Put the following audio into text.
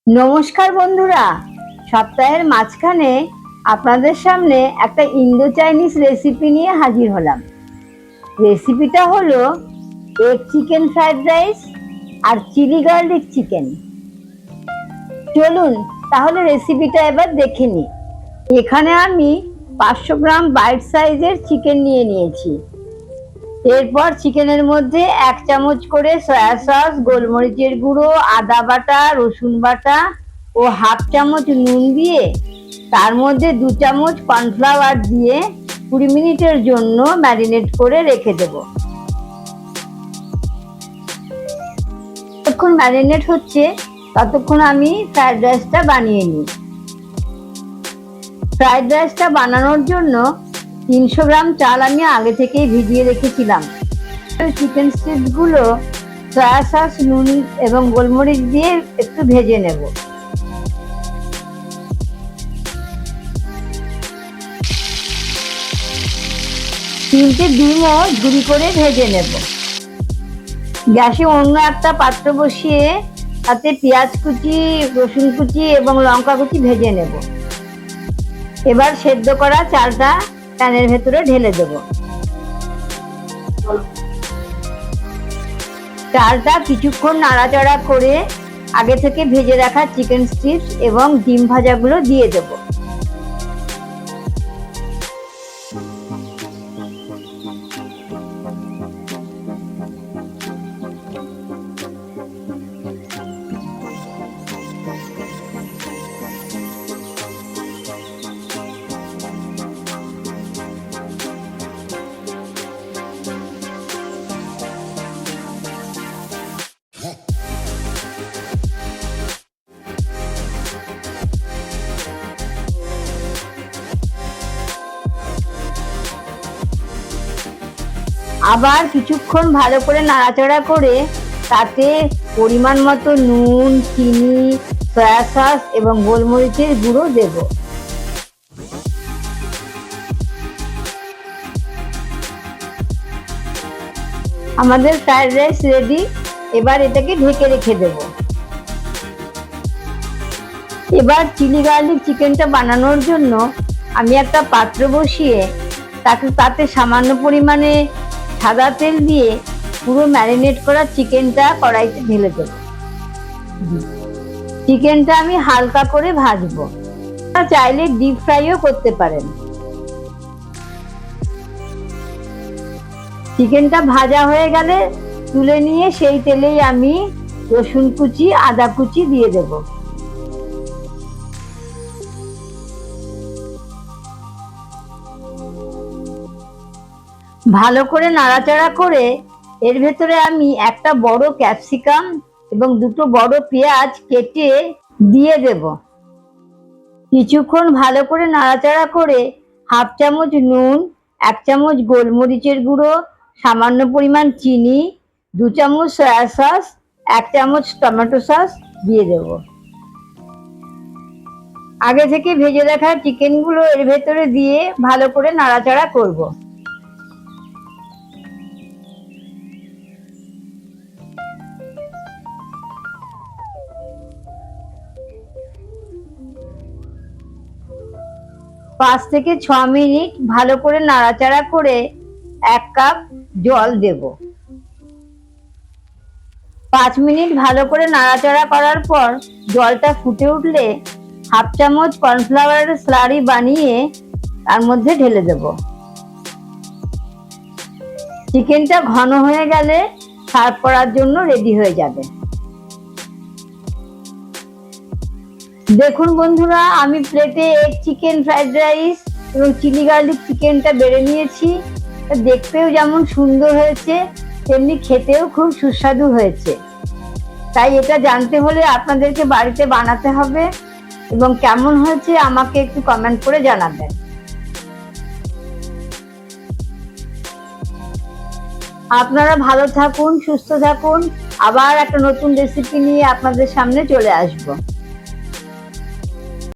নমস্কার বন্ধুরা, সপ্তাহের মাঝখানে আপনাদের সামনে একটা ইন্দো চাইনিজ রেসিপি নিয়ে হাজির হলাম। রেসিপিটা হলো এগ চিকেন ফ্রাইড রাইস আর চিলি গার্লিক চিকেন। চলুন তাহলে রেসিপিটা এবার দেখে নিই। এখানে আমি 500 গ্রাম বাইট সাইজের চিকেন নিয়ে নিয়েছি। এরপর চিকেনের মধ্যে 1 চামচ করে সয়া সস, গোলমরিচের গুঁড়ো, আদা বাটা, রসুন বাটা ও হাফ চামচ নুন দিয়ে তার মধ্যে 2 চামচ কর্নফ্লাওয়ার দিয়ে 20 মিনিটের জন্য ম্যারিনেট করে রেখে দেব। যতক্ষণ ম্যারিনেট হচ্ছে ততক্ষণ আমি ফ্রাইড রাইসটা বানিয়ে নিই। ফ্রাইড রাইসটা বানানোর জন্য 300 গ্রাম চাল আমি আগে থেকেই ভিজিয়ে রেখেছিলাম। চিকেন স্ট্রিপগুলো সয়া সস, নুন এবং গোলমরিচ দিয়ে একটু ভেজে নেব। তিনটে ডিমও ঝুরি করে ভেজে নেব। গ্যাসে অন্য একটা পাত্র বসিয়ে তাতে পেঁয়াজ কুচি, রসুন কুচি এবং লঙ্কা কুচি ভেজে নেব। এবার সেদ্ধ করা চালটা প্যানের ভেতরে ঢেলে দেব। চালটা কিছুক্ষণ নাড়াচাড়া করে আগে থেকে ভেজে রাখা চিকেন স্ট্রিপস এবং ডিম ভাজাগুলো দিয়ে দেব। আবার কিছুক্ষণ ভালো করে নাড়াচাড়া করে তাতে পরিমাণ মতো নুন, চিনি, সয়া সস এবং গোলমরিচের গুঁড়ো দেব। আমাদের ফ্রাইড রাইস রেডি। এবার এটাকে ঢেকে রেখে দেব। এবার চিলি গার্লিক চিকেনটা বানানোর জন্য আমি একটা পাত্র বসিয়ে তাতে সামান্য পরিমাণে সাদা তেল দিয়ে পুরো ম্যারিনেট করা চিকেনটা কড়াইতে ঢেলে দেব। চিকেনটা আমি হালকা করে ভাজবো। চাইলে ডিপ ফ্রাইও করতে পারেন। চিকেনটা ভাজা হয়ে গেলে তুলে নিয়ে সেই তেলেই আমি রসুন কুচি, আদা কুচি দিয়ে দেব। ভালো করে নাড়াচাড়া করে এর ভেতরে আমি একটা বড় ক্যাপসিকাম এবং 2টো বড় পেঁয়াজ কেটে দিয়ে দেব। কিছুক্ষণ ভালো করে নাড়াচাড়া করে হাফ চামচ নুন, 1 চামচ গোলমরিচের গুঁড়ো, সামান্য পরিমাণ চিনি, 2 চামচ সয়া সস, 1 চামচ টমেটো সস দিয়ে দেব। আগে থেকে ভেজে রাখা চিকেনগুলো এর ভেতরে দিয়ে ভালো করে নাড়াচাড়া করব। পাঁচ থেকে 6 মিনিট ভালো করে নাড়াচাড়া করে 1 কাপ জল দেব। 5 মিনিট ভালো করে নাড়াচাড়া করার পর জলটা ফুটে উঠলে হাফ চামচ কর্নফ্লাওয়ারের স্লারি বানিয়ে তার মধ্যে ঢেলে দেব। চিকেনটা ঘন হয়ে গেলে সার্ভ করার জন্য রেডি হয়ে যাবে। দেখুন বন্ধুরা, আমি প্লেটে এগ চিকেন ফ্রাইড রাইস এবং চিলি গার্লিক চিকেনটা বেড়ে নিয়েছি। দেখতেও যেমন সুন্দর হয়েছে তেমনি খেতেও খুব সুস্বাদু হয়েছে। তাই এটা জানতে হলে আপনাদেরকে বাড়িতে বানাতে হবে এবং কেমন হয়েছে আমাকে একটু কমেন্ট করে জানাবেন। আপনারা ভালো থাকুন, সুস্থ থাকুন। আবার একটা নতুন রেসিপি নিয়ে আপনাদের সামনে চলে আসবো।